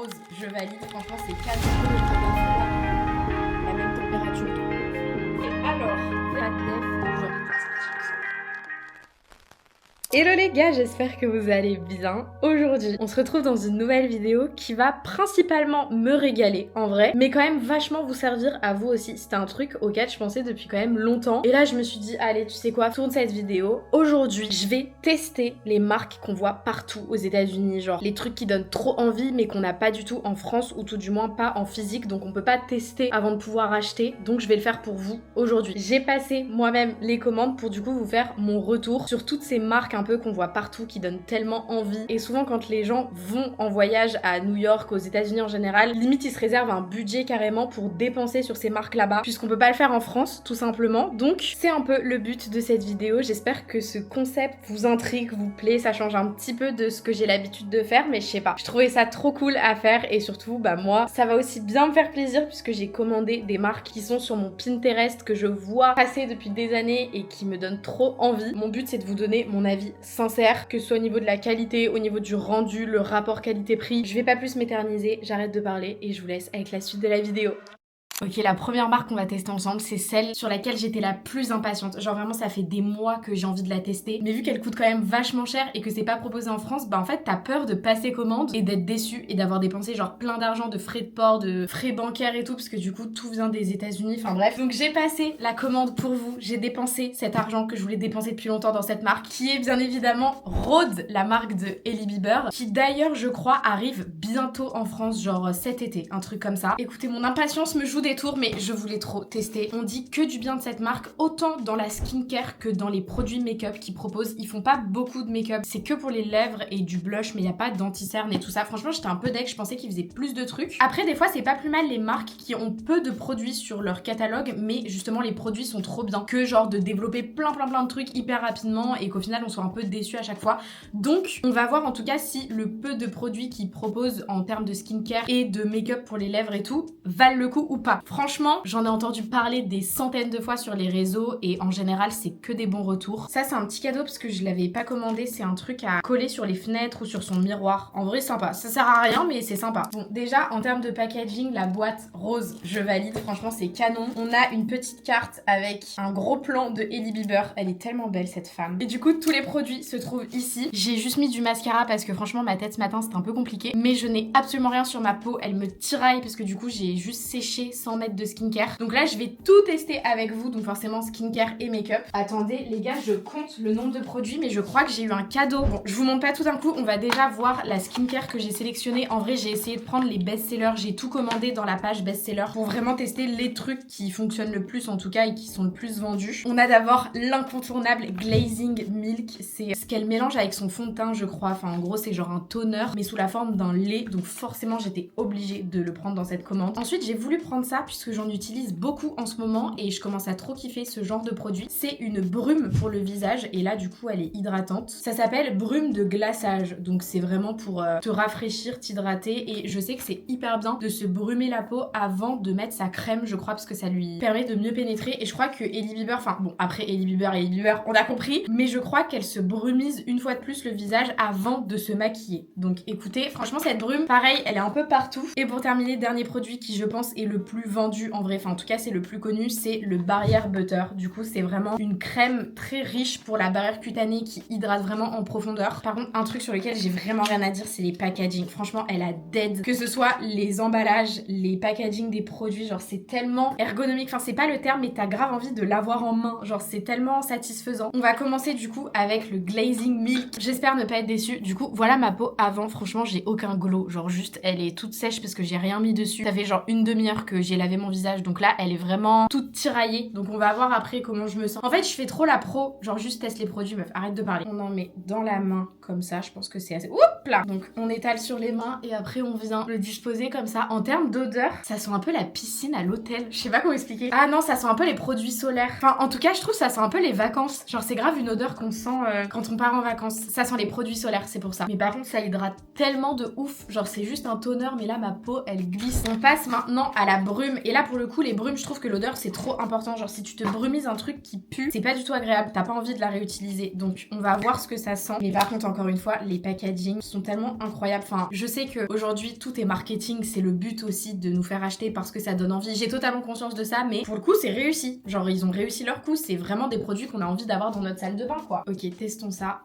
rose, je valide. Franchement, c'est canon. La même température. Et alors, pas de def, genre. Hello les gars, j'espère que vous allez bien. Aujourd'hui, on se retrouve dans une nouvelle vidéo qui va principalement me régaler en vrai, mais quand même vachement vous servir à vous aussi. C'était un truc auquel je pensais depuis quand même longtemps. Et là, je me suis dit, allez, tu sais quoi, tourne cette vidéo. Aujourd'hui, je vais tester les marques qu'on voit partout aux États-Unis, genre les trucs qui donnent trop envie, mais qu'on n'a pas du tout en France, ou tout du moins pas en physique, donc on peut pas tester avant de pouvoir acheter. Donc je vais le faire pour vous aujourd'hui. J'ai passé moi-même les commandes pour du coup vous faire mon retour sur toutes ces marques un peu qu'on voit partout qui donnent tellement envie. Et souvent quand les gens vont en voyage à New York, aux États-Unis en général, limite ils se réservent un budget carrément pour dépenser sur ces marques là-bas, puisqu'on peut pas le faire en France tout simplement. Donc c'est un peu le but de cette vidéo. J'espère que ce concept vous intrigue, vous plaît, ça change un petit peu de ce que j'ai l'habitude de faire, mais je sais pas. Je trouvais ça trop cool à faire et surtout bah moi ça va aussi bien me faire plaisir puisque j'ai commandé des marques qui sont sur mon Pinterest que je vois passer depuis des années et qui me donnent trop envie. Mon but c'est de vous donner mon avis sincère, que ce soit au niveau de la qualité, au niveau du rendu, le rapport qualité-prix. Je vais pas plus m'éterniser, j'arrête de parler et je vous laisse avec la suite de la vidéo. Ok, la première marque qu'on va tester ensemble, c'est celle sur laquelle j'étais la plus impatiente. Genre vraiment, ça fait des mois que j'ai envie de la tester. Mais vu qu'elle coûte quand même vachement cher et que c'est pas proposé en France, bah en fait, t'as peur de passer commande et d'être déçu et d'avoir dépensé genre plein d'argent, de frais de port, de frais bancaires et tout, parce que du coup, tout vient des États-Unis. Enfin bref. Donc j'ai passé la commande pour vous. J'ai dépensé cet argent que je voulais dépenser depuis longtemps dans cette marque, qui est bien évidemment Rhode, la marque de Hailey Bieber, qui d'ailleurs, je crois, arrive bientôt en France, genre cet été, un truc comme ça. Écoutez, mon impatience me joue des tours, mais je voulais trop tester. On dit que du bien de cette marque, autant dans la skincare que dans les produits make-up qu'ils proposent. Ils font pas beaucoup de make-up, c'est que pour les lèvres et du blush, mais il y a pas d'anti-cerne et tout ça. Franchement, j'étais un peu deck, je pensais qu'ils faisaient plus de trucs. Après, des fois, c'est pas plus mal les marques qui ont peu de produits sur leur catalogue, mais justement, les produits sont trop bien. Que genre de développer plein de trucs hyper rapidement et qu'au final, on soit un peu déçu à chaque fois. Donc, on va voir en tout cas si le peu de produits qu'ils proposent en termes de skincare et de make-up pour les lèvres et tout valent le coup ou pas. Franchement, j'en ai entendu parler des centaines de fois sur les réseaux et en général, c'est que des bons retours. Ça, c'est un petit cadeau parce que je l'avais pas commandé. C'est un truc à coller sur les fenêtres ou sur son miroir. En vrai, sympa. Ça sert à rien, mais c'est sympa. Bon, déjà, en termes de packaging, la boîte rose, je valide. Franchement, c'est canon. On a une petite carte avec un gros plan de Hailey Bieber. Elle est tellement belle, cette femme. Et du coup, tous les produits se trouvent ici. J'ai juste mis du mascara parce que franchement, ma tête ce matin, c'était un peu compliqué. Mais je n'ai absolument rien sur ma peau. Elle me tiraille parce que du coup, j'ai juste séché sans mettre de skincare. Donc là, je vais tout tester avec vous, donc forcément skincare et make-up. Attendez, les gars, je compte le nombre de produits, mais je crois que j'ai eu un cadeau. Bon, je vous montre pas tout d'un coup, on va déjà voir la skincare que j'ai sélectionnée. En vrai, j'ai essayé de prendre les best-sellers, j'ai tout commandé dans la page best-sellers pour vraiment tester les trucs qui fonctionnent le plus en tout cas et qui sont le plus vendus. On a d'abord l'incontournable Glazing Milk, c'est ce qu'elle mélange avec son fond de teint, je crois. Enfin, en gros, c'est genre un toner, mais sous la forme d'un lait, donc forcément, j'étais obligée de le prendre dans cette commande. Ensuite, j'ai voulu prendre ça puisque j'en utilise beaucoup en ce moment et je commence à trop kiffer ce genre de produit. C'est une brume pour le visage et là du coup elle est hydratante. Ça s'appelle brume de glaçage, donc c'est vraiment pour te rafraîchir, t'hydrater, et je sais que c'est hyper bien de se brumer la peau avant de mettre sa crème, je crois, parce que ça lui permet de mieux pénétrer. Et je crois que Hailey Bieber, enfin bon, après Hailey Bieber, on a compris, mais je crois qu'elle se brumise une fois de plus le visage avant de se maquiller. Donc écoutez, franchement cette brume, pareil, elle est un peu partout. Et pour terminer, dernier produit qui je pense est le plus vendu en vrai, enfin en tout cas c'est le plus connu, c'est le Barrière Butter. Du coup, c'est vraiment une crème très riche pour la barrière cutanée qui hydrate vraiment en profondeur. Par contre, un truc sur lequel j'ai vraiment rien à dire, c'est les packaging. Franchement, elle a dead. Que ce soit les emballages, les packaging des produits, genre c'est tellement ergonomique. Enfin, c'est pas le terme, mais t'as grave envie de l'avoir en main. Genre, c'est tellement satisfaisant. On va commencer du coup avec le Glazing Milk. J'espère ne pas être déçue. Du coup, voilà ma peau avant. Franchement, j'ai aucun glow. Genre, juste, elle est toute sèche parce que j'ai rien mis dessus. Ça fait genre une demi-heure que j'ai lavé mon visage. Donc là, elle est vraiment toute tiraillée. Donc on va voir après comment je me sens. En fait, je fais trop la pro. Genre, juste teste les produits, meuf. Arrête de parler. On en met dans la main comme ça. Je pense que c'est assez... Oups là. Donc on étale sur les mains et après on vient le disposer comme ça. En termes d'odeur, ça sent un peu la piscine à l'hôtel. Je sais pas comment expliquer. Ah non, ça sent un peu les produits solaires. Enfin, en tout cas, je trouve ça sent un peu les vacances. Genre, c'est grave une odeur qu'on sent quand on part en vacances. Ça sent les produits solaires, c'est pour ça. Mais par contre, ça hydrate tellement de ouf. Genre, c'est juste un toner, mais là, ma peau, elle glisse. On passe maintenant à la brume brume. Et là pour le coup les brumes, je trouve que l'odeur c'est trop important. Genre si tu te brumises un truc qui pue, c'est pas du tout agréable, t'as pas envie de la réutiliser. Donc on va voir ce que ça sent. Mais par contre encore une fois, les packaging sont tellement incroyables. Enfin je sais qu'aujourd'hui tout est marketing, c'est le but aussi de nous faire acheter parce que ça donne envie. J'ai totalement conscience de ça, mais pour le coup c'est réussi. Genre ils ont réussi leur coup, c'est vraiment des produits qu'on a envie d'avoir dans notre salle de bain quoi. Ok, testons ça.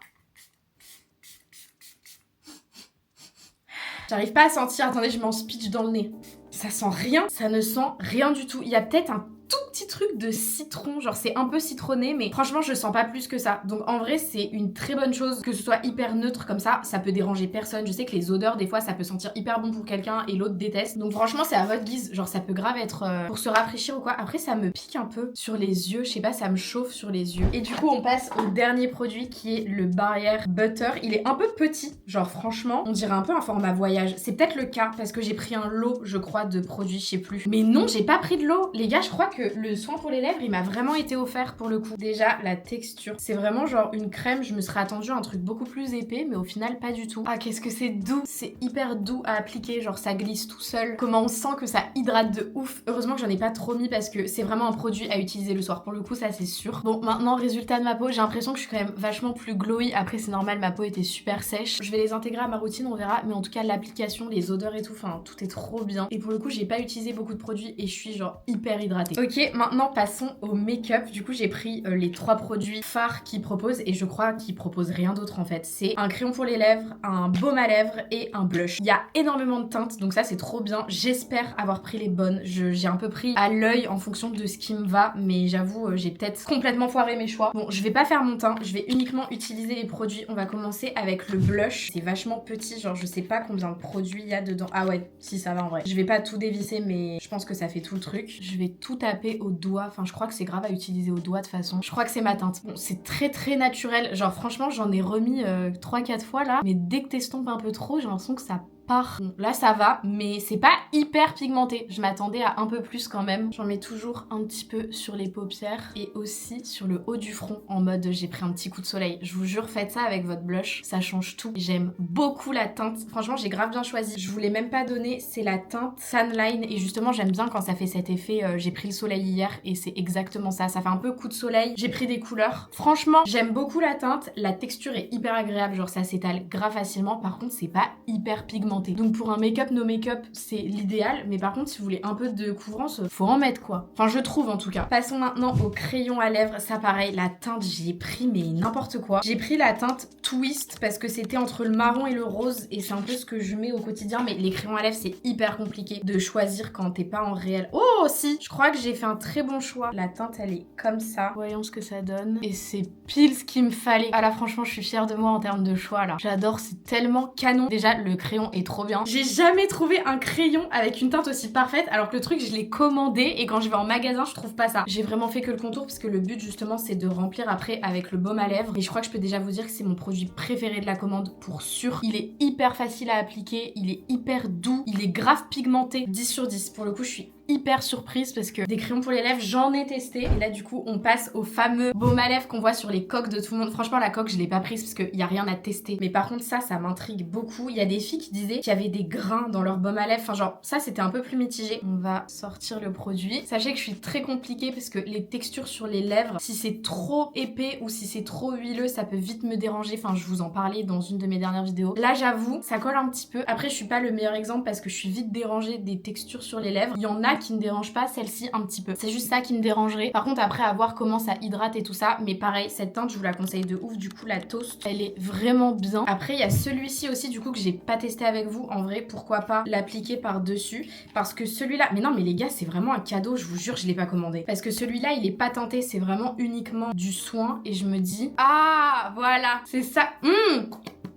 J'arrive pas à sentir, attendez je m'en speech dans le nez. Ça sent rien, ça ne sent rien du tout. Il y a peut-être un tout petit truc de citron, genre c'est un peu citronné, mais franchement je sens pas plus que ça. Donc en vrai c'est une très bonne chose que ce soit hyper neutre comme ça peut déranger personne. Je sais que les odeurs des fois ça peut sentir hyper bon pour quelqu'un et l'autre déteste. Donc franchement c'est à votre guise, genre ça peut grave être pour se rafraîchir ou quoi. Après ça me pique un peu sur les yeux, je sais pas, ça me chauffe sur les yeux. Et du coup on passe au dernier produit qui est le Barrière Butter. Il est un peu petit, genre franchement on dirait un peu un format voyage. C'est peut-être le cas parce que j'ai pris un lot je crois de produits, je sais plus. Mais non j'ai pas pris de lot les gars, je crois que le soin pour les lèvres il m'a vraiment été offert pour le coup. Déjà la texture, c'est vraiment genre une crème, je me serais attendue à un truc beaucoup plus épais mais au final pas du tout. Ah qu'est-ce que c'est doux, c'est hyper doux à appliquer, genre ça glisse tout seul. Comment on sent que ça hydrate de ouf. Heureusement que j'en ai pas trop mis parce que c'est vraiment un produit à utiliser le soir pour le coup, ça c'est sûr. Bon maintenant résultat de ma peau, j'ai l'impression que je suis quand même vachement plus glowy. Après c'est normal, ma peau était super sèche. Je vais les intégrer à ma routine, on verra, mais en tout cas l'application, les odeurs et tout, enfin tout est trop bien. Et pour le coup j'ai pas utilisé beaucoup de produits et je suis genre hyper hydratée. Ok, maintenant passons au make-up. Du coup j'ai pris les 3 produits phares qu'ils proposent et je crois qu'ils proposent rien d'autre en fait. C'est un crayon pour les lèvres, un baume à lèvres et un blush. Il y a énormément de teintes donc ça c'est trop bien. J'espère avoir pris les bonnes. J'ai un peu pris à l'œil en fonction de ce qui me va, mais j'avoue j'ai peut-être complètement foiré mes choix. Bon je vais pas faire mon teint, je vais uniquement utiliser les produits. On va commencer avec le blush. C'est vachement petit, genre je sais pas combien de produits il y a dedans. Ah ouais, si ça va en vrai. Je vais pas tout dévisser mais je pense que ça fait tout le truc. Je vais tout taper au doigt. Enfin je crois que c'est grave à utiliser au doigt de façon. Je crois que c'est ma teinte. Bon c'est très naturel. Genre franchement j'en ai remis 3-4 fois là. Mais dès que t'estompes un peu trop, j'ai l'impression que ça part. Bon, là ça va, mais c'est pas hyper pigmenté. Je m'attendais à un peu plus quand même. J'en mets toujours un petit peu sur les paupières et aussi sur le haut du front en mode j'ai pris un petit coup de soleil. Je vous jure, faites ça avec votre blush, ça change tout. J'aime beaucoup la teinte. Franchement, j'ai grave bien choisi. Je vous l'ai même pas donné, c'est la teinte Sunline et justement j'aime bien quand ça fait cet effet j'ai pris le soleil hier et c'est exactement ça. Ça fait un peu coup de soleil. J'ai pris des couleurs. Franchement, j'aime beaucoup la teinte. La texture est hyper agréable, genre ça s'étale grave facilement. Par contre, c'est pas hyper pigmenté. Donc pour un make-up, no make-up, c'est l'idéal. Mais par contre, si vous voulez un peu de couvrance, faut en mettre quoi. Enfin, je trouve en tout cas. Passons maintenant au crayon à lèvres. Ça pareil, la teinte, j'y ai pris mais n'importe quoi. J'ai pris la teinte Twist parce que c'était entre le marron et le rose. Et c'est un peu ce que je mets au quotidien. Mais les crayons à lèvres, c'est hyper compliqué de choisir quand t'es pas en réel. Oh si, je crois que j'ai fait un très bon choix. La teinte, elle est comme ça. Voyons ce que ça donne. Et c'est pile ce qu'il me fallait. Ah là, franchement, je suis fière de moi en termes de choix là. J'adore, c'est tellement canon. Déjà, le crayon est trop bien. J'ai jamais trouvé un crayon avec une teinte aussi parfaite alors que le truc je l'ai commandé et quand je vais en magasin je trouve pas ça. J'ai vraiment fait que le contour parce que le but justement c'est de remplir après avec le baume à lèvres et je crois que je peux déjà vous dire que c'est mon produit préféré de la commande pour sûr. Il est hyper facile à appliquer, il est hyper doux, il est grave pigmenté, 10 sur 10. Pour le coup je suis hyper surprise parce que des crayons pour les lèvres j'en ai testé et là du coup on passe au fameux baume à lèvres qu'on voit sur les coques de tout le monde. Franchement la coque je l'ai pas prise parce qu'il y a rien à tester mais par contre ça m'intrigue beaucoup. Il y a des filles qui disaient qu'il y avait des grains dans leur baume à lèvres, enfin genre ça c'était un peu plus mitigé. On va sortir le produit. Sachez que je suis très compliquée parce que les textures sur les lèvres, si c'est trop épais ou si c'est trop huileux ça peut vite me déranger. Enfin je vous en parlais dans une de mes dernières vidéos. Là j'avoue ça colle un petit peu. Après je suis pas le meilleur exemple parce que je suis vite dérangée des textures sur les lèvres. Il y en a qui ne dérange pas, celle-ci un petit peu. C'est juste ça qui me dérangerait. Par contre après à voir comment ça hydrate et tout ça, mais pareil cette teinte je vous la conseille de ouf. Du coup la Toast elle est vraiment bien. Après il y a celui-ci aussi du coup que j'ai pas testé avec vous. En vrai pourquoi pas l'appliquer par dessus parce que celui-là, mais non mais les gars c'est vraiment un cadeau, je vous jure je l'ai pas commandé parce que celui-là il est pas teinté, c'est vraiment uniquement du soin et je me dis ah voilà c'est ça.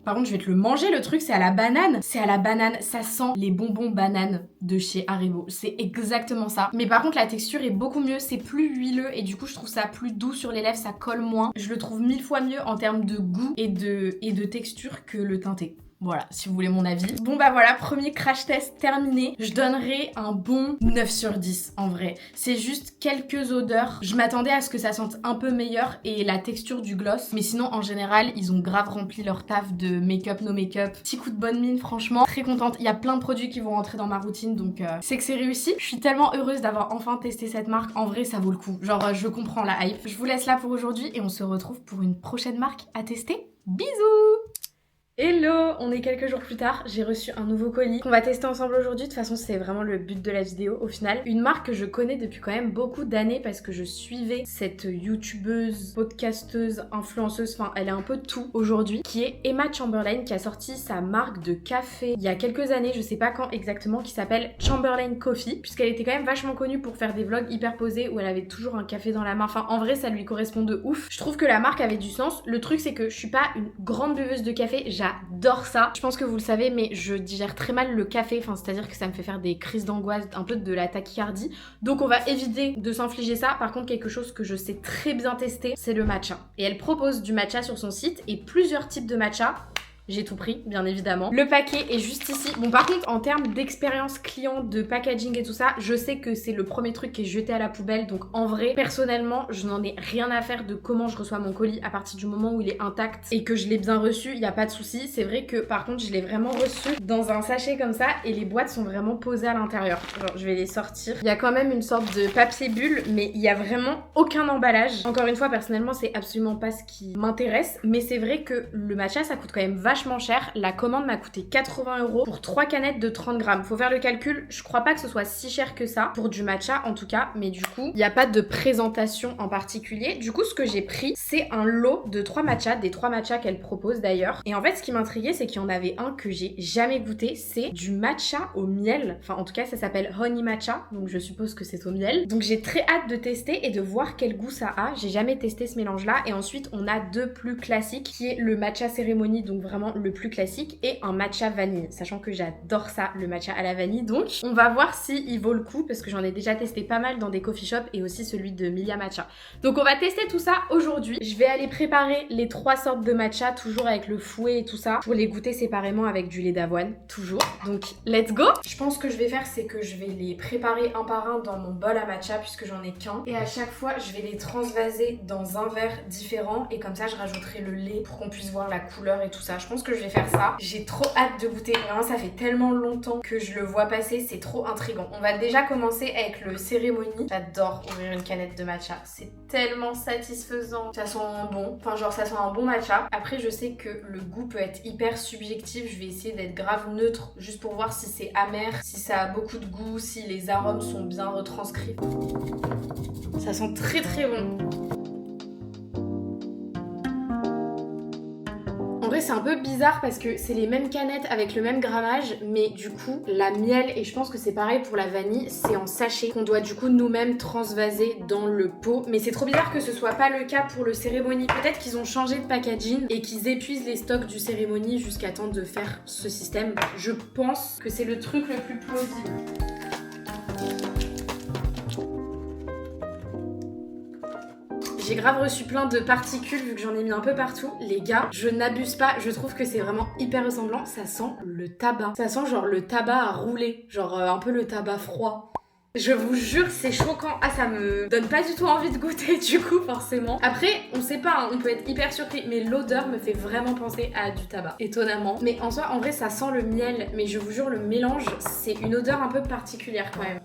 Par contre, je vais te le manger, le truc, c'est à la banane. C'est à la banane, ça sent les bonbons bananes de chez Haribo. C'est exactement ça. Mais par contre, la texture est beaucoup mieux, c'est plus huileux et du coup, je trouve ça plus doux sur les lèvres, ça colle moins. Je le trouve 1000 fois mieux en termes de goût et de texture que le teinté. Voilà, si vous voulez mon avis. Bon bah voilà, premier crash test terminé. Je donnerai un bon 9 sur 10 en vrai. C'est juste quelques odeurs. Je m'attendais à ce que ça sente un peu meilleur et la texture du gloss. Mais sinon, en général, ils ont grave rempli leur taf de make-up, no make-up. Petit coup de bonne mine, franchement. Très contente. Il y a plein de produits qui vont rentrer dans ma routine, donc c'est que c'est réussi. Je suis tellement heureuse d'avoir enfin testé cette marque. En vrai, ça vaut le coup. Genre, je comprends la hype. Je vous laisse là pour aujourd'hui et on se retrouve pour une prochaine marque à tester. Bisous! Hello, on est quelques jours plus tard, j'ai reçu un nouveau colis qu'on va tester ensemble aujourd'hui. De toute façon, c'est vraiment le but de la vidéo au final. Une marque que je connais depuis quand même beaucoup d'années parce que je suivais cette youtubeuse, podcasteuse, influenceuse, enfin elle est un peu tout aujourd'hui, qui est Emma Chamberlain, qui a sorti sa marque de café il y a quelques années, je sais pas quand exactement, qui s'appelle Chamberlain Coffee, puisqu'elle était quand même vachement connue pour faire des vlogs hyper posés où elle avait toujours un café dans la main. Enfin en vrai ça lui correspond de ouf. Je trouve que la marque avait du sens. Le truc c'est que je suis pas une grande buveuse de café, j'adore ça. Je pense que vous le savez, mais je digère très mal le café, enfin c'est-à-dire que ça me fait faire des crises d'angoisse, un peu de la tachycardie. Donc on va éviter de s'infliger ça. Par contre, quelque chose que je sais très bien tester, c'est le matcha. Et elle propose du matcha sur son site et plusieurs types de matcha. J'ai tout pris, bien évidemment. Le paquet est juste ici. Bon, par contre, en termes d'expérience client, de packaging et tout ça, je sais que c'est le premier truc qui est jeté à la poubelle. Donc, en vrai, personnellement, je n'en ai rien à faire de comment je reçois mon colis à partir du moment où il est intact et que je l'ai bien reçu. Il n'y a pas de souci. C'est vrai que, par contre, je l'ai vraiment reçu dans un sachet comme ça et les boîtes sont vraiment posées à l'intérieur. Genre, je vais les sortir. Il y a quand même une sorte de papier bulle, mais il n'y a vraiment aucun emballage. Encore une fois, personnellement, c'est absolument pas ce qui m'intéresse. Mais c'est vrai que le matcha, ça coûte quand même vachement cher. La commande m'a coûté 80 € pour 3 canettes de 30 grammes. Faut faire le calcul, je crois pas que ce soit si cher que ça pour du matcha en tout cas, mais du coup il n'y a pas de présentation en particulier. Du coup ce que j'ai pris c'est un lot de 3 matchas, des 3 matchas qu'elle propose d'ailleurs. Et en fait ce qui m'intriguait c'est qu'il y en avait un que j'ai jamais goûté, c'est du matcha au miel. Enfin en tout cas ça s'appelle honey matcha, donc je suppose que c'est au miel. Donc j'ai très hâte de tester et de voir quel goût ça a. J'ai jamais testé ce mélange là. Et ensuite on a deux plus classiques qui est le matcha cérémonie, donc vraiment le plus classique, et un matcha vanille, sachant que j'adore ça, le matcha à la vanille. Donc on va voir si il vaut le coup parce que j'en ai déjà testé pas mal dans des coffee shops et aussi celui de Milia Matcha. Donc on va tester tout ça aujourd'hui. Je vais aller préparer les 3 sortes de matcha, toujours avec le fouet et tout ça, pour les goûter séparément avec du lait d'avoine, toujours. Donc let's go. Je pense que je vais faire c'est que je vais les préparer un par un dans mon bol à matcha puisque j'en ai qu'un, et à chaque fois je vais les transvaser dans un verre différent et comme ça je rajouterai le lait pour qu'on puisse voir la couleur et tout ça. Je pense que je vais faire ça. J'ai trop hâte de goûter. Vraiment, ça fait tellement longtemps que je le vois passer. C'est trop intriguant. On va déjà commencer avec le cérémonie. J'adore ouvrir une canette de matcha. C'est tellement satisfaisant. Ça sent bon. Enfin, genre, ça sent un bon matcha. Après, je sais que le goût peut être hyper subjectif. Je vais essayer d'être grave neutre juste pour voir si c'est amer, si ça a beaucoup de goût, si les arômes sont bien retranscrits. Ça sent très très bon. En vrai c'est un peu bizarre parce que c'est les mêmes canettes avec le même grammage, mais du coup la miel, et je pense que c'est pareil pour la vanille, c'est en sachet qu'on doit du coup nous-mêmes transvaser dans le pot. Mais c'est trop bizarre que ce soit pas le cas pour le cérémonie. Peut-être qu'ils ont changé de packaging et qu'ils épuisent les stocks du cérémonie jusqu'à temps de faire ce système. Je pense que c'est le truc le plus plausible. J'ai grave reçu plein de particules vu que j'en ai mis un peu partout. Les gars, je n'abuse pas, je trouve que c'est vraiment hyper ressemblant. Ça sent le tabac. Ça sent genre le tabac à rouler, genre un peu le tabac froid. Je vous jure, c'est choquant. Ah, ça me donne pas du tout envie de goûter du coup, forcément. Après, on sait pas, hein, on peut être hyper surpris, mais l'odeur me fait vraiment penser à du tabac, étonnamment. Mais en soi, en vrai, ça sent le miel, mais je vous jure, le mélange, c'est une odeur un peu particulière quand même.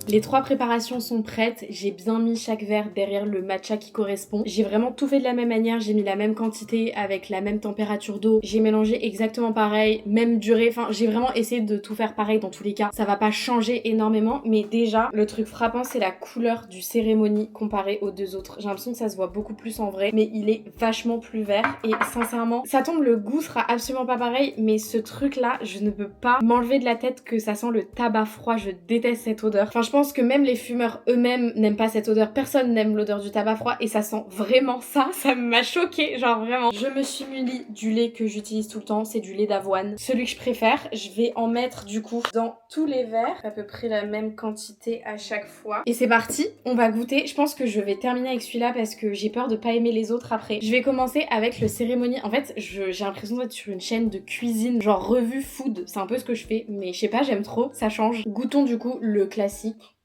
Les 3 préparations sont prêtes, j'ai bien mis chaque verre derrière le matcha qui correspond. J'ai vraiment tout fait de la même manière, j'ai mis la même quantité avec la même température d'eau. J'ai mélangé exactement pareil, même durée, enfin j'ai vraiment essayé de tout faire pareil dans tous les cas. Ça va pas changer énormément, mais déjà le truc frappant c'est la couleur du cérémonie comparé aux deux autres. J'ai l'impression que ça se voit beaucoup plus en vrai, mais il est vachement plus vert et sincèrement, ça tombe, le goût sera absolument pas pareil, mais ce truc là, je ne peux pas m'enlever de la tête que ça sent le tabac froid, je déteste cette odeur. Enfin je pense pense que même les fumeurs eux-mêmes n'aiment pas cette odeur. Personne n'aime l'odeur du tabac froid et ça sent vraiment ça. Ça m'a choquée, genre vraiment. Je me suis muni du lait que j'utilise tout le temps, c'est du lait d'avoine. Celui que je préfère, je vais en mettre du coup dans tous les verres, à peu près la même quantité à chaque fois. Et c'est parti, on va goûter. Je pense que je vais terminer avec celui-là parce que j'ai peur de pas aimer les autres après. Je vais commencer avec le cérémonie. En fait, j'ai l'impression d'être sur une chaîne de cuisine, genre revue food. C'est un peu ce que je fais, mais je sais pas, j'aime trop, ça change. Goûtons du coup le classique.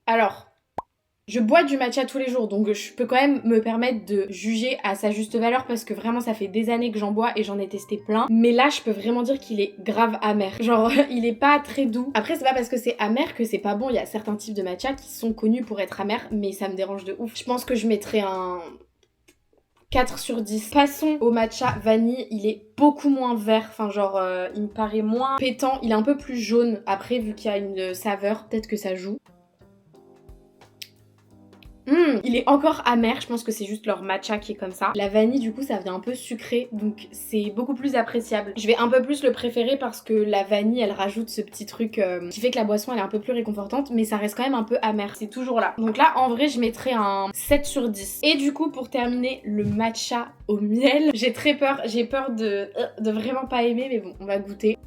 Alors, je bois du matcha tous les jours, donc je peux quand même me permettre de juger à sa juste valeur parce que vraiment ça fait des années que j'en bois et j'en ai testé plein. Mais là, je peux vraiment dire qu'il est grave amer. Genre, il est pas très doux. Après, c'est pas parce que c'est amer que c'est pas bon. Il y a certains types de matcha qui sont connus pour être amers, mais ça me dérange de ouf. Je pense que je mettrais un 4 sur 10. Passons au matcha vanille, il est beaucoup moins vert, enfin genre il me paraît moins pétant, il est un peu plus jaune. Après, vu qu'il y a une saveur, peut-être que ça joue. Il est encore amer, je pense que c'est juste leur matcha qui est comme ça. La vanille du coup ça vient un peu sucré, donc c'est beaucoup plus appréciable. Je vais un peu plus le préférer parce que la vanille elle rajoute ce petit truc qui fait que la boisson elle est un peu plus réconfortante, mais ça reste quand même un peu amer, c'est toujours là. Donc là en vrai je mettrais un 7 sur 10. Et du coup pour terminer, le matcha au miel, j'ai très peur, j'ai peur de vraiment pas aimer, mais bon on va goûter.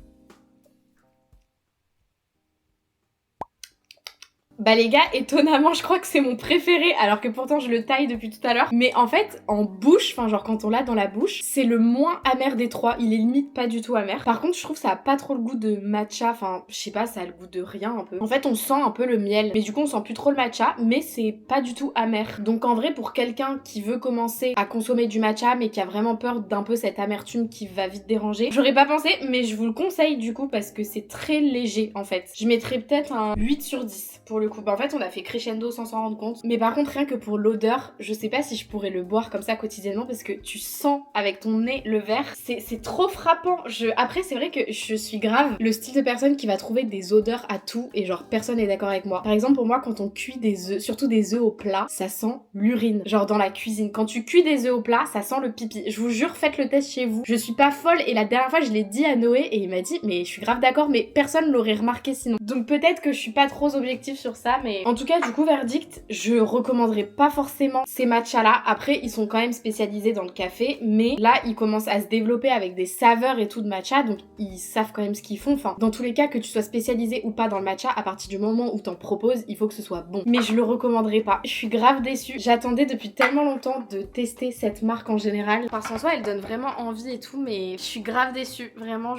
Bah les gars, étonnamment je crois que c'est mon préféré alors que pourtant je le taille depuis tout à l'heure. Mais en fait en bouche, enfin genre quand on l'a dans la bouche, c'est le moins amer des trois. Il est limite pas du tout amer. Par contre je trouve que ça a pas trop le goût de matcha, enfin je sais pas, ça a le goût de rien un peu. En fait on sent un peu le miel, mais du coup on sent plus trop le matcha, mais c'est pas du tout amer. Donc en vrai pour quelqu'un qui veut commencer à consommer du matcha mais qui a vraiment peur d'un peu cette amertume qui va vite déranger, j'aurais pas pensé mais je vous le conseille du coup parce que c'est très léger en fait. Je mettrais peut-être un 8 sur 10 pour le coup. Bah en fait on a fait crescendo sans s'en rendre compte. Mais par contre rien que pour l'odeur, je sais pas si je pourrais le boire comme ça quotidiennement parce que tu sens avec ton nez le verre. C'est trop frappant. Après c'est vrai que je suis grave le style de personne qui va trouver des odeurs à tout et genre personne n'est d'accord avec moi. Par exemple pour moi quand on cuit des œufs, surtout des œufs au plat, ça sent l'urine. Genre dans la cuisine. Quand tu cuis des œufs au plat, ça sent le pipi. Je vous jure, faites le test chez vous. Je suis pas folle et la dernière fois je l'ai dit à Noé et il m'a dit mais je suis grave d'accord mais personne l'aurait remarqué sinon. Donc peut-être que je suis pas trop objective sur ça mais en tout cas du coup verdict, je recommanderais pas forcément ces matchas là. Après ils sont quand même spécialisés dans le café mais là ils commencent à se développer avec des saveurs et tout de matcha donc ils savent quand même ce qu'ils font. Enfin dans tous les cas que tu sois spécialisé ou pas dans le matcha, à partir du moment où t'en proposes il faut que ce soit bon. Mais je le recommanderais pas. Je suis grave déçue. J'attendais depuis tellement longtemps de tester cette marque en général parce qu'en soi elle donne vraiment envie et tout mais je suis grave déçue. Vraiment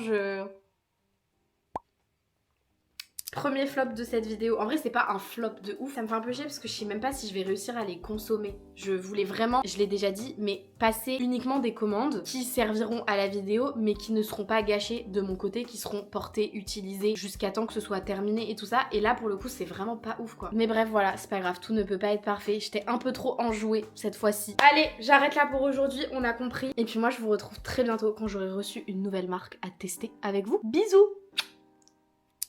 Premier flop de cette vidéo. En vrai c'est pas un flop de ouf, ça me fait un peu chier parce que je sais même pas si je vais réussir à les consommer. Je voulais vraiment, je l'ai déjà dit, mais passer uniquement des commandes qui serviront à la vidéo mais qui ne seront pas gâchées de mon côté, qui seront portées, utilisées jusqu'à temps que ce soit terminé et tout ça. Et là pour le coup c'est vraiment pas ouf quoi. Mais bref voilà, c'est pas grave, tout ne peut pas être parfait. J'étais un peu trop enjouée cette fois-ci. Allez, j'arrête là pour aujourd'hui, on a compris. Et puis moi je vous retrouve très bientôt quand j'aurai reçu une nouvelle marque à tester avec vous. Bisous!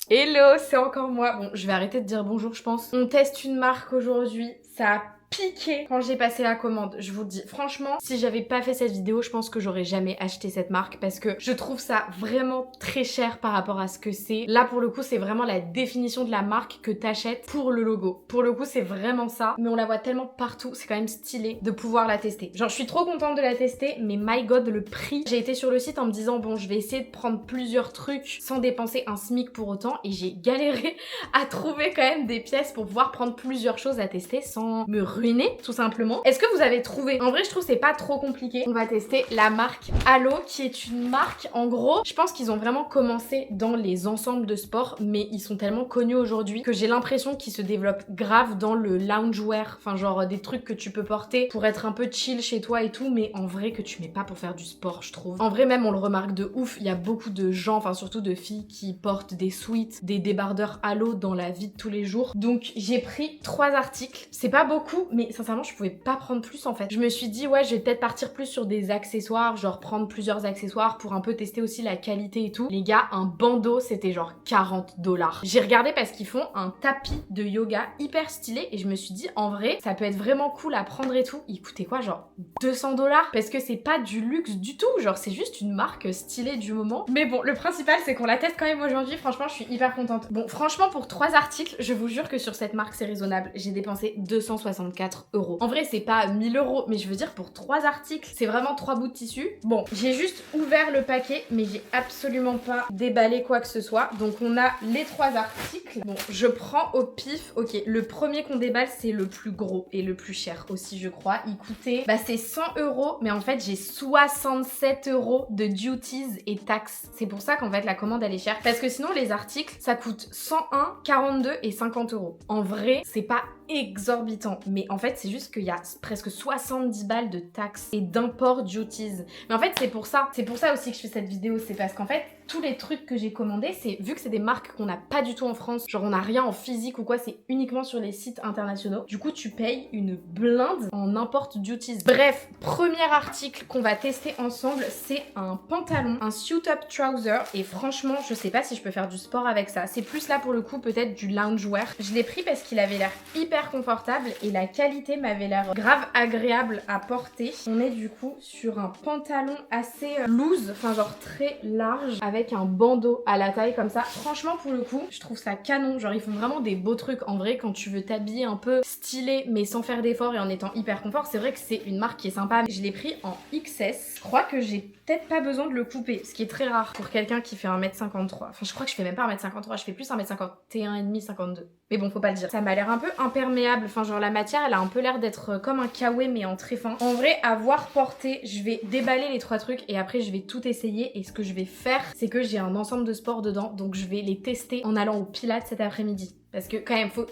Hello, c'est encore moi. Bon, je vais arrêter de dire bonjour, je pense. On teste une marque aujourd'hui. Ça a piqué quand j'ai passé la commande, je vous le dis. Franchement, si j'avais pas fait cette vidéo, je pense que j'aurais jamais acheté cette marque parce que je trouve ça vraiment très cher par rapport à ce que c'est. Là, pour le coup, c'est vraiment la définition de la marque que t'achètes pour le logo. Pour le coup, c'est vraiment ça. Mais on la voit tellement partout, c'est quand même stylé de pouvoir la tester. Genre, je suis trop contente de la tester, mais my god, le prix. J'ai été sur le site en me disant, bon, je vais essayer de prendre plusieurs trucs sans dépenser un SMIC pour autant. Et j'ai galéré à trouver quand même des pièces pour pouvoir prendre plusieurs choses à tester sans me ruiner tout simplement. Est-ce que vous avez trouvé? En vrai je trouve c'est pas trop compliqué. On va tester la marque Alo qui est une marque en gros, je pense qu'ils ont vraiment commencé dans les ensembles de sport mais ils sont tellement connus aujourd'hui que j'ai l'impression qu'ils se développent grave dans le loungewear, enfin genre des trucs que tu peux porter pour être un peu chill chez toi et tout mais en vrai que tu mets pas pour faire du sport je trouve. En vrai même on le remarque de ouf, il y a beaucoup de gens, enfin surtout de filles qui portent des sweats, des débardeurs Alo dans la vie de tous les jours. Donc j'ai pris 3 articles, c'est pas beaucoup mais sincèrement je pouvais pas prendre plus en fait. Je me suis dit ouais je vais peut-être partir plus sur des accessoires, genre prendre plusieurs accessoires pour un peu tester aussi la qualité et tout. Les gars, un bandeau c'était genre 40$. J'ai regardé parce qu'ils font un tapis de yoga hyper stylé et je me suis dit en vrai ça peut être vraiment cool à prendre et tout. Il coûtait quoi, genre 200$? Parce que c'est pas du luxe du tout, genre c'est juste une marque stylée du moment. Mais bon, le principal c'est qu'on la teste quand même aujourd'hui. Franchement je suis hyper contente. Bon franchement pour 3 articles je vous jure que sur cette marque c'est raisonnable. J'ai dépensé 264€. En vrai c'est pas 1000€, mais je veux dire pour 3 articles c'est vraiment 3 bouts de tissu. Bon j'ai juste ouvert le paquet mais j'ai absolument pas déballé quoi que ce soit. Donc on a les 3 articles. Bon je prends au pif. Ok, le premier qu'on déballe c'est le plus gros et le plus cher aussi je crois. Il coûtait, bah c'est 100€, mais en fait j'ai 67€ de duties et taxes. C'est pour ça qu'en fait la commande elle est chère. Parce que sinon les articles ça coûte 101, 42 et 50€. En vrai c'est pas exorbitant, mais en fait c'est juste qu'il y a presque 70 balles de taxes et d'import duties. Mais en fait c'est pour ça aussi que je fais cette vidéo, c'est parce qu'en fait tous les trucs que j'ai commandés, c'est vu que c'est des marques qu'on n'a pas du tout en France, genre on n'a rien en physique ou quoi, c'est uniquement sur les sites internationaux. Du coup tu payes une blinde en import duties. Bref, premier article qu'on va tester ensemble, c'est un pantalon, un suit-up trouser, et franchement je sais pas si je peux faire du sport avec ça. C'est plus là pour le coup peut-être du loungewear. Je l'ai pris parce qu'il avait l'air hyper confortable et la qualité m'avait l'air grave agréable à porter. On est du coup sur un pantalon assez loose, enfin genre très large, avec un bandeau à la taille comme ça. Franchement pour le coup je trouve ça canon, genre ils font vraiment des beaux trucs en vrai quand tu veux t'habiller un peu stylé mais sans faire d'efforts et en étant hyper confort. C'est vrai que c'est une marque qui est sympa. Je l'ai pris en XS. Je crois que j'ai peut-être pas besoin de le couper, ce qui est très rare pour quelqu'un qui fait 1m53. Enfin je crois que je fais même pas 1m53, je fais plus 1m51,5, 52. Mais bon faut pas le dire. Ça m'a l'air un peu imperméable, enfin genre la matière elle a un peu l'air d'être comme un kawaii mais en très fin. En vrai à voir porter, je vais déballer les 3 trucs et après je vais tout essayer et ce que je vais faire c'est que j'ai un ensemble de sport dedans donc je vais les tester en allant au Pilates cet après-midi. Parce que quand même faut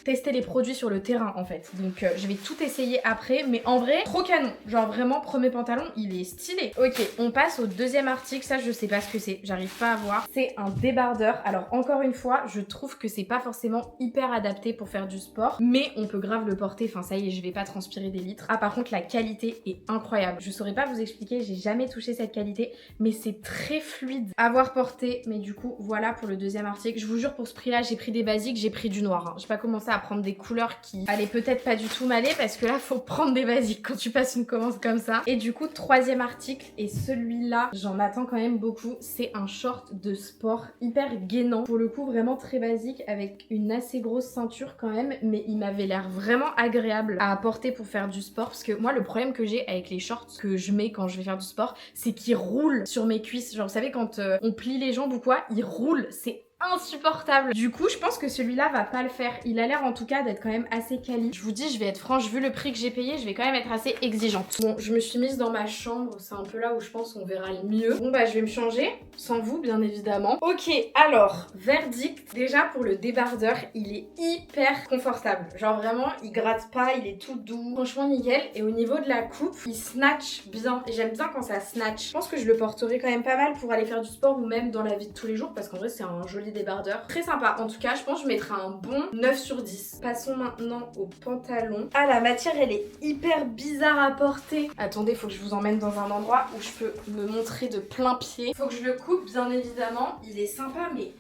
tester les produits sur le terrain en fait. Donc je vais tout essayer après, mais en vrai trop canon. Genre vraiment premier pantalon il est stylé. Ok, on passe au deuxième article. Ça je sais pas ce que c'est, j'arrive pas à voir. C'est un débardeur. Alors encore une fois je trouve que c'est pas forcément hyper adapté pour faire du sport, mais on peut grave le porter. Enfin ça y est, je vais pas transpirer des litres. Ah par contre la qualité est incroyable. Je saurais pas vous expliquer, j'ai jamais touché cette qualité, mais c'est très fluide à voir porter. Mais du coup voilà pour le deuxième article. Je vous jure pour ce prix là j'ai pris des basiques, j'ai pris du noir. J'ai pas commencé à prendre des couleurs qui allaient peut-être pas du tout m'aller parce que là faut prendre des basiques quand tu passes une commande comme ça. Et du coup troisième article, et celui-là j'en attends quand même beaucoup, c'est un short de sport hyper gainant, pour le coup vraiment très basique avec une assez grosse ceinture quand même, mais il m'avait l'air vraiment agréable à porter pour faire du sport. Parce que moi le problème que j'ai avec les shorts que je mets quand je vais faire du sport, c'est qu'ils roulent sur mes cuisses. Genre vous savez quand on plie les jambes ou quoi, ils roulent, c'est insupportable. Du coup je pense que celui-là va pas le faire. Il a l'air en tout cas d'être quand même assez quali. Je vous dis, je vais être franche, vu le prix que j'ai payé, je vais quand même être assez exigeante. Bon, je me suis mise dans ma chambre, c'est un peu là où je pense qu'on verra le mieux. Bon bah je vais me changer, sans vous bien évidemment. Ok, alors, verdict. Déjà pour le débardeur, il est hyper confortable. Genre vraiment, il gratte pas, il est tout doux. Franchement nickel. Et au niveau de la coupe, il snatch bien. Et j'aime bien quand ça snatch. Je pense que je le porterai quand même pas mal pour aller faire du sport ou même dans la vie de tous les jours, parce qu'en vrai c'est un joli débardeur. Très sympa. En tout cas, je pense que je mettrai un bon 9 sur 10. Passons maintenant au pantalon. Ah, la matière, elle est hyper bizarre à porter. Attendez, faut que je vous emmène dans un endroit où je peux me montrer de plein pied. Faut que je le coupe, bien évidemment. Il est sympa, mais...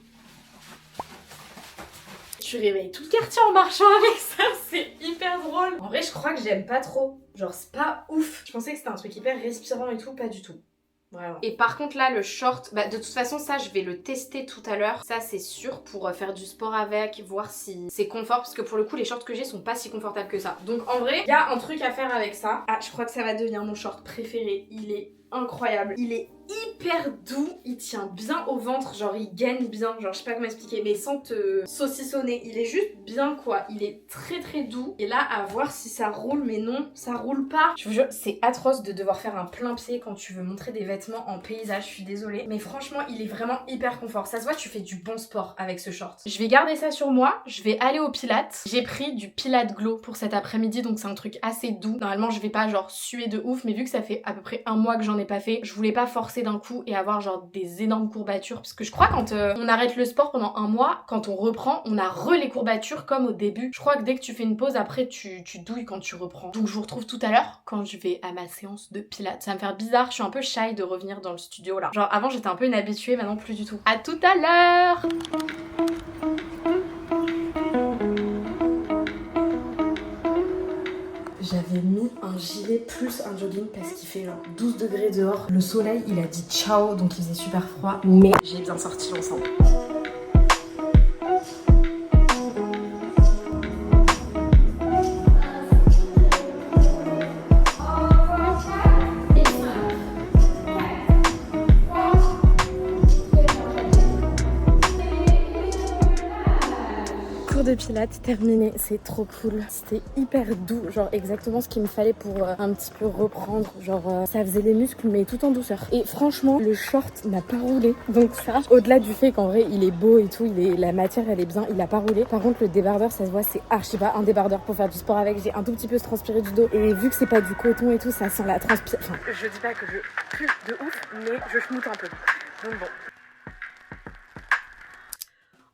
Je réveille tout le quartier en marchant avec ça, c'est hyper drôle. En vrai, je crois que j'aime pas trop. Genre, c'est pas ouf. Je pensais que c'était un truc hyper respirant et tout, pas du tout. Vraiment. Et par contre là le short, bah de toute façon ça je vais le tester tout à l'heure. Ça c'est sûr pour faire du sport avec, voir si c'est confort, parce que pour le coup les shorts que j'ai sont pas si confortables que ça. Donc en vrai il y a un truc à faire avec ça. Ah je crois que ça va devenir mon short préféré. Il est incroyable. Il est hyper doux, il tient bien au ventre, genre il gaine bien, genre je sais pas comment expliquer, mais sans te saucissonner. Il est juste bien quoi, il est très très doux. Et là à voir si ça roule, mais non, ça roule pas. Je vous jure, c'est atroce de devoir faire un plein pied quand tu veux montrer des vêtements en paysage, je suis désolée. Mais franchement, il est vraiment hyper confort. Ça se voit, tu fais du bon sport avec ce short. Je vais garder ça sur moi, je vais aller au Pilates. J'ai pris du Pilates Glow pour cet après-midi, donc c'est un truc assez doux. Normalement, je vais pas genre suer de ouf, mais vu que ça fait à peu près un mois que j'en ai pas fait. Je voulais pas forcer d'un coup et avoir genre des énormes courbatures parce que je crois quand on arrête le sport pendant un mois, quand on reprend, on a les courbatures comme au début. Je crois que dès que tu fais une pause, après tu douilles quand tu reprends. Donc je vous retrouve tout à l'heure quand je vais à ma séance de pilates. Ça va me faire bizarre, je suis un peu shy de revenir dans le studio là. Genre avant j'étais un peu inhabituée, maintenant plus du tout. À tout à l'heure. J'avais mis un gilet plus un jogging parce qu'il fait genre 12 degrés dehors. Le soleil il a dit ciao donc il faisait super froid mais j'ai bien sorti l'ensemble. De pilates terminé, c'est trop cool, c'était hyper doux, genre exactement ce qu'il me fallait pour un petit peu reprendre, genre ça faisait les muscles mais tout en douceur et franchement le short n'a pas roulé, donc ça au-delà du fait qu'en vrai il est beau et tout, la matière elle est bien, il a pas roulé. Par contre le débardeur ça se voit, c'est archi pas un débardeur pour faire du sport avec, j'ai un tout petit peu transpiré du dos et vu que c'est pas du coton et tout ça sent la transpiration, enfin je dis pas que je pue de ouf mais je schmoute un peu, donc bon.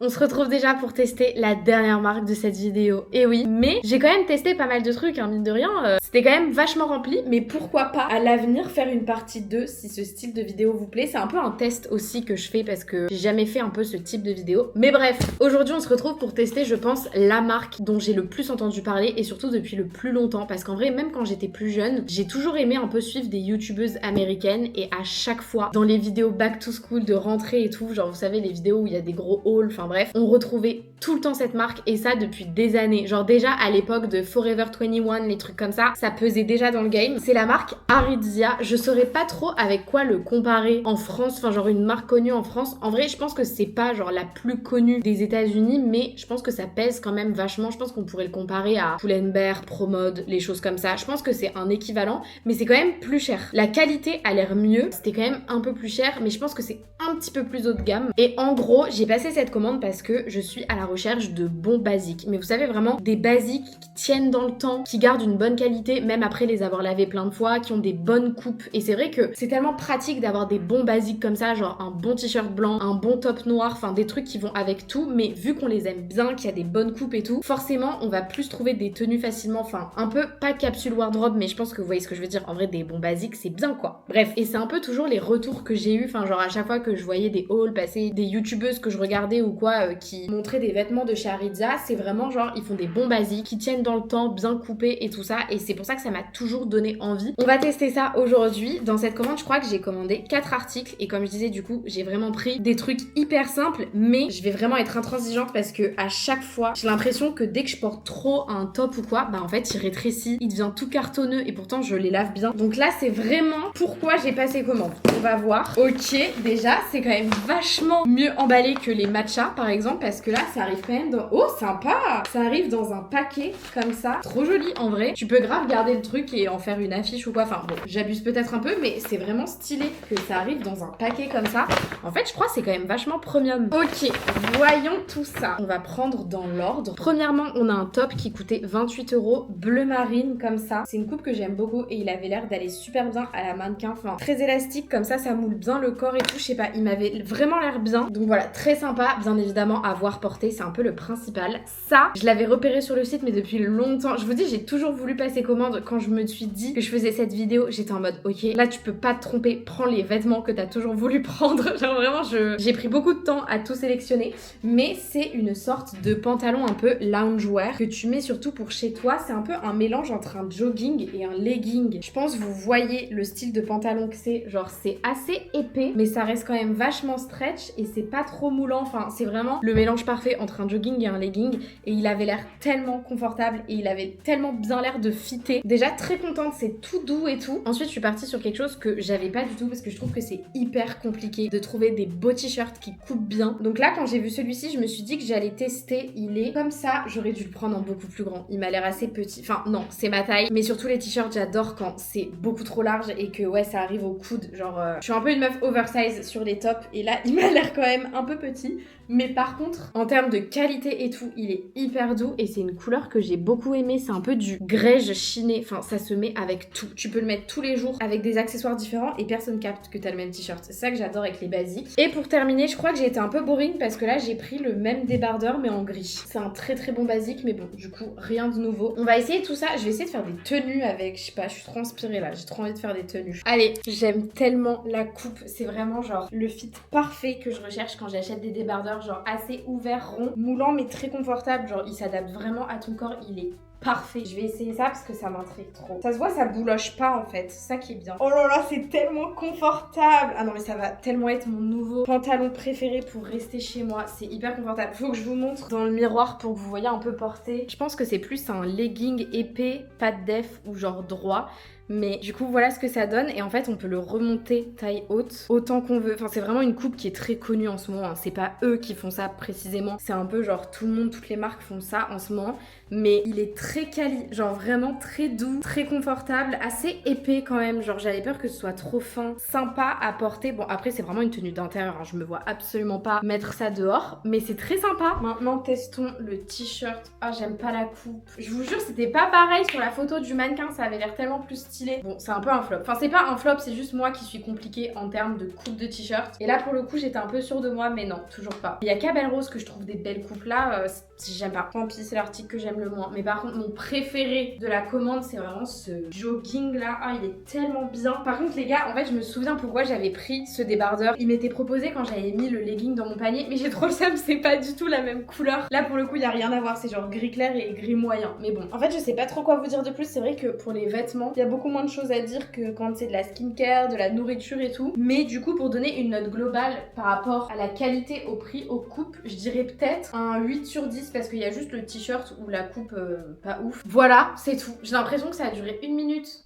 On se retrouve déjà pour tester la dernière marque de cette vidéo. Et oui, mais j'ai quand même testé pas mal de trucs, hein, mine de rien. C'était quand même vachement rempli, mais pourquoi pas à l'avenir faire une partie 2 si ce style de vidéo vous plaît. C'est un peu un test aussi que je fais parce que j'ai jamais fait un peu ce type de vidéo. Mais bref, aujourd'hui on se retrouve pour tester, je pense, la marque dont j'ai le plus entendu parler et surtout depuis le plus longtemps. Parce qu'en vrai, même quand j'étais plus jeune, j'ai toujours aimé un peu suivre des youtubeuses américaines et à chaque fois, dans les vidéos back to school de rentrée et tout, genre vous savez les vidéos où il y a des gros hauls, enfin bref, on retrouvait tout le temps cette marque et ça depuis des années. Genre déjà à l'époque de Forever 21, les trucs comme ça pesait déjà dans le game. C'est la marque Aritzia. Je saurais pas trop avec quoi le comparer en France, enfin genre une marque connue en France. En vrai, je pense que c'est pas genre la plus connue des États-Unis, mais je pense que ça pèse quand même vachement. Je pense qu'on pourrait le comparer à Pull&Bear, Promode, les choses comme ça. Je pense que c'est un équivalent, mais c'est quand même plus cher. La qualité a l'air mieux. C'était quand même un peu plus cher, mais je pense que c'est un petit peu plus haut de gamme. Et en gros, j'ai passé cette commande parce que je suis à la recherche de bons basiques. Mais vous savez vraiment, des basiques qui tiennent dans le temps, qui gardent une bonne qualité, même après les avoir lavés plein de fois, qui ont des bonnes coupes. Et c'est vrai que c'est tellement pratique d'avoir des bons basiques comme ça, genre un bon t-shirt blanc, un bon top noir, enfin des trucs qui vont avec tout. Mais vu qu'on les aime bien, qu'il y a des bonnes coupes et tout, forcément on va plus trouver des tenues facilement, enfin un peu, pas capsule wardrobe, mais je pense que vous voyez ce que je veux dire. En vrai, des bons basiques, c'est bien quoi. Bref, et c'est un peu toujours les retours que j'ai eu, enfin genre à chaque fois que je voyais des hauls passer, des youtubeuses que je regardais ou quoi, qui montraient des vêtements de chez Aritzia, c'est vraiment genre ils font des bons basiques, qui tiennent dans le temps, bien coupés et tout ça, et c'est pour ça que ça m'a toujours donné envie. On va tester ça aujourd'hui. Dans cette commande, je crois que j'ai commandé 4 articles, et comme je disais, du coup, j'ai vraiment pris des trucs hyper simples, mais je vais vraiment être intransigeante parce que à chaque fois, j'ai l'impression que dès que je porte trop un top ou quoi, bah en fait, il rétrécit, il devient tout cartonneux, et pourtant je les lave bien. Donc là, c'est vraiment pourquoi j'ai passé commande. On va voir. Ok, déjà, c'est quand même vachement mieux emballé que les matchas, par exemple, parce que là, ça arrive quand même dans... Oh, sympa! Ça arrive dans un paquet, comme ça. Trop joli, en vrai. Tu peux grave garder le truc et en faire une affiche ou quoi. Enfin, bon, j'abuse peut-être un peu, mais c'est vraiment stylé que ça arrive dans un paquet comme ça. En fait, je crois que c'est quand même vachement premium. Ok, voyons tout ça. On va prendre dans l'ordre. Premièrement, on a un top qui coûtait 28 €, bleu marine, comme ça. C'est une coupe que j'aime beaucoup et il avait l'air d'aller super bien à la mannequin. Enfin, très élastique, comme ça moule bien le corps et tout. Je sais pas, il m'avait vraiment l'air bien. Donc voilà, très sympa, bien évidemment, à voir porter. C'est un peu le principal. Ça, je l'avais repéré sur le site, mais depuis longtemps. Je vous dis, j'ai toujours voulu passer commande. Quand je me suis dit que je faisais cette vidéo, j'étais en mode, ok, là, tu peux pas te tromper. Prends les vêtements que t'as toujours voulu prendre. Genre vraiment, j'ai pris beaucoup de temps à tout sélectionner. Mais c'est une sorte de pantalon un peu loungewear que tu mets surtout pour chez toi. C'est un peu un mélange entre un jogging et un legging. Je pense que vous voyez le style de pantalon que c'est. Genre, c'est assez épais, mais ça reste quand même vachement stretch et c'est pas trop moulant. Enfin, c'est vraiment le mélange parfait entre un jogging et un legging. Et il avait l'air tellement confortable et il avait tellement bien l'air de fitter. Déjà très contente, c'est tout doux et tout. Ensuite, je suis partie sur quelque chose que j'avais pas du tout parce que je trouve que c'est hyper compliqué de trouver des beaux t-shirts qui coupent bien. Donc là, quand j'ai vu celui-ci, je me suis dit que j'allais tester. Il est comme ça, j'aurais dû le prendre en beaucoup plus grand. Il m'a l'air assez petit. Enfin, non, c'est ma taille. Mais surtout les t-shirts, j'adore quand c'est beaucoup trop large et que ouais, ça arrive au coude. Genre, je suis un peu une meuf oversize sur les tops et là, il m'a l'air quand même un peu petit. Mais Mais par contre, en termes de qualité et tout, il est hyper doux et c'est une couleur que j'ai beaucoup aimée. C'est un peu du grège chiné. Enfin, ça se met avec tout. Tu peux le mettre tous les jours avec des accessoires différents et personne capte que t'as le même t-shirt. C'est ça que j'adore avec les basiques. Et pour terminer, je crois que j'ai été un peu boring parce que là, j'ai pris le même débardeur mais en gris. C'est un très très bon basique, mais bon, du coup, rien de nouveau. On va essayer tout ça. Je vais essayer de faire des tenues avec, je sais pas, je suis trop inspirée là. J'ai trop envie de faire des tenues. Allez, j'aime tellement la coupe. C'est vraiment genre le fit parfait que je recherche quand j'achète des débardeurs, genre assez ouvert, rond, moulant mais très confortable. Genre, il s'adapte vraiment à ton corps. Il est parfait. Je vais essayer ça parce que ça m'intrigue trop. Ça se voit, ça bouloche pas en fait. C'est ça qui est bien. Oh là là, c'est tellement confortable. Ah non, mais ça va tellement être mon nouveau pantalon préféré pour rester chez moi. C'est hyper confortable. Faut que je vous montre dans le miroir pour que vous voyez un peu porté. Je pense que c'est plus un legging épais, pas de def ou genre droit. Mais du coup voilà ce que ça donne et en fait on peut le remonter taille haute autant qu'on veut. Enfin c'est vraiment une coupe qui est très connue en ce moment, hein. C'est pas eux qui font ça précisément, c'est un peu genre tout le monde, toutes les marques font ça en ce moment. Mais il est très quali, genre vraiment très doux, très confortable, assez épais quand même. Genre j'avais peur que ce soit trop fin, sympa à porter. Bon après c'est vraiment une tenue d'intérieur, hein. Je me vois absolument pas mettre ça dehors, mais c'est très sympa. Maintenant testons le t-shirt. Ah j'aime pas la coupe. Je vous jure c'était pas pareil sur la photo du mannequin, ça avait l'air tellement plus stylé. Bon c'est un peu un flop. Enfin c'est pas un flop, c'est juste moi qui suis compliquée en termes de coupe de t-shirt. Et là pour le coup j'étais un peu sûre de moi, mais non, toujours pas. Il y a qu'à Belle Rose que je trouve des belles coupes là, j'aime pas. Tant pis, c'est l'article que j'aime le moins. Mais par contre, mon préféré de la commande, c'est vraiment ce jogging là. Ah, il est tellement bien. Par contre, les gars, en fait, je me souviens pourquoi j'avais pris ce débardeur. Il m'était proposé quand j'avais mis le legging dans mon panier, mais j'ai trop le seum, c'est pas du tout la même couleur. Là, pour le coup, il y a rien à voir. C'est genre gris clair et gris moyen. Mais bon, en fait, je sais pas trop quoi vous dire de plus. C'est vrai que pour les vêtements, il y a beaucoup moins de choses à dire que quand c'est de la skincare, de la nourriture et tout. Mais du coup, pour donner une note globale par rapport à la qualité, au prix, aux coupes, je dirais peut-être un 8 sur 10 parce qu'il y a juste le t-shirt ou la coupe pas ouf. Voilà, c'est tout. J'ai l'impression que ça a duré 1 minute.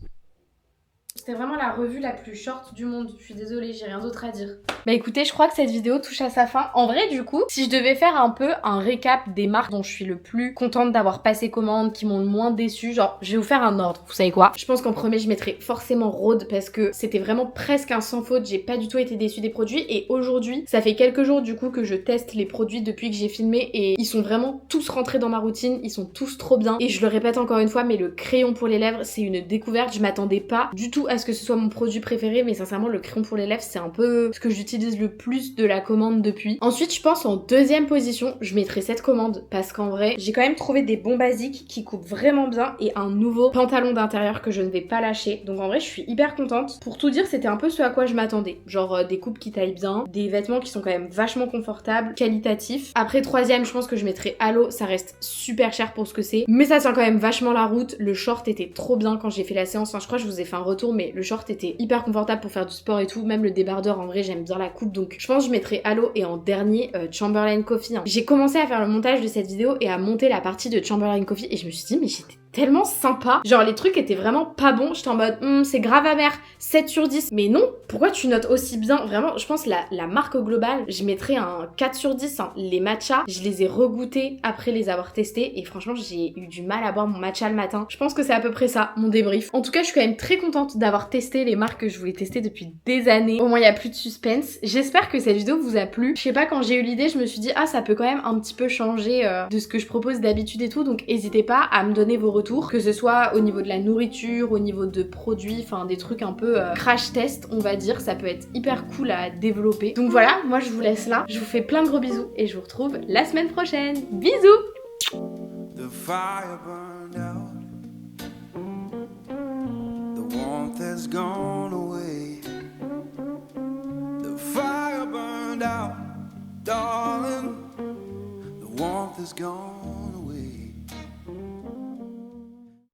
C'était vraiment la revue la plus short du monde. Je suis désolée, j'ai rien d'autre à dire. Bah écoutez, je crois que cette vidéo touche à sa fin. En vrai, du coup, si je devais faire un peu un récap des marques dont je suis le plus contente d'avoir passé commande, qui m'ont le moins déçue, genre, je vais vous faire un ordre. Vous savez quoi? Je pense qu'en premier, je mettrais forcément Rhode parce que c'était vraiment presque un sans faute. J'ai pas du tout été déçue des produits. Et aujourd'hui, ça fait quelques jours du coup que je teste les produits depuis que j'ai filmé et ils sont vraiment tous rentrés dans ma routine. Ils sont tous trop bien. Et je le répète encore une fois, mais le crayon pour les lèvres, c'est une découverte. Je m'attendais pas du tout à ce que ce soit mon produit préféré, mais sincèrement le crayon pour les lèvres c'est un peu ce que j'utilise le plus de la commande depuis. Ensuite je pense en deuxième position je mettrai cette commande parce qu'en vrai j'ai quand même trouvé des bons basiques qui coupent vraiment bien et un nouveau pantalon d'intérieur que je ne vais pas lâcher. Donc en vrai je suis hyper contente. Pour tout dire c'était un peu ce à quoi je m'attendais. Genre des coupes qui taillent bien, des vêtements qui sont quand même vachement confortables, qualitatifs. Après troisième je pense que je mettrai Halo, ça reste super cher pour ce que c'est, mais ça tient quand même vachement la route. Le short était trop bien quand j'ai fait la séance, enfin je crois que je vous ai fait un retour mais le short était hyper confortable pour faire du sport et tout, même le débardeur en vrai j'aime bien la coupe donc je pense que je mettrai Halo et en dernier Chamberlain Coffee. Hein. J'ai commencé à faire le montage de cette vidéo et à monter la partie de Chamberlain Coffee et je me suis dit mais j'étais tellement sympa, genre les trucs étaient vraiment pas bons, j'étais en mode c'est grave amer, 7 sur 10, mais non, pourquoi tu notes aussi bien? Vraiment je pense la marque au global je mettrais un 4 sur 10, hein. Les matchas je les ai regoûtés après les avoir testés et franchement j'ai eu du mal à boire mon matcha le matin. Je pense que c'est à peu près ça mon débrief. En tout cas je suis quand même très contente d'avoir testé les marques que je voulais tester depuis des années, au moins il y a plus de suspense. J'espère que cette vidéo vous a plu. Je sais pas, quand j'ai eu l'idée je me suis dit ah ça peut quand même un petit peu changer de ce que je propose d'habitude et tout, donc n'hésitez pas à me donner vos retours, que ce soit au niveau de la nourriture, au niveau de produits, enfin des trucs un peu crash test on va dire, ça peut être hyper cool à développer. Donc voilà, moi je vous laisse là, je vous fais plein de gros bisous et je vous retrouve la semaine prochaine. Bisous. The fire burned out. The warmth has gone away. The fire burned out, darling. The warmth is gone.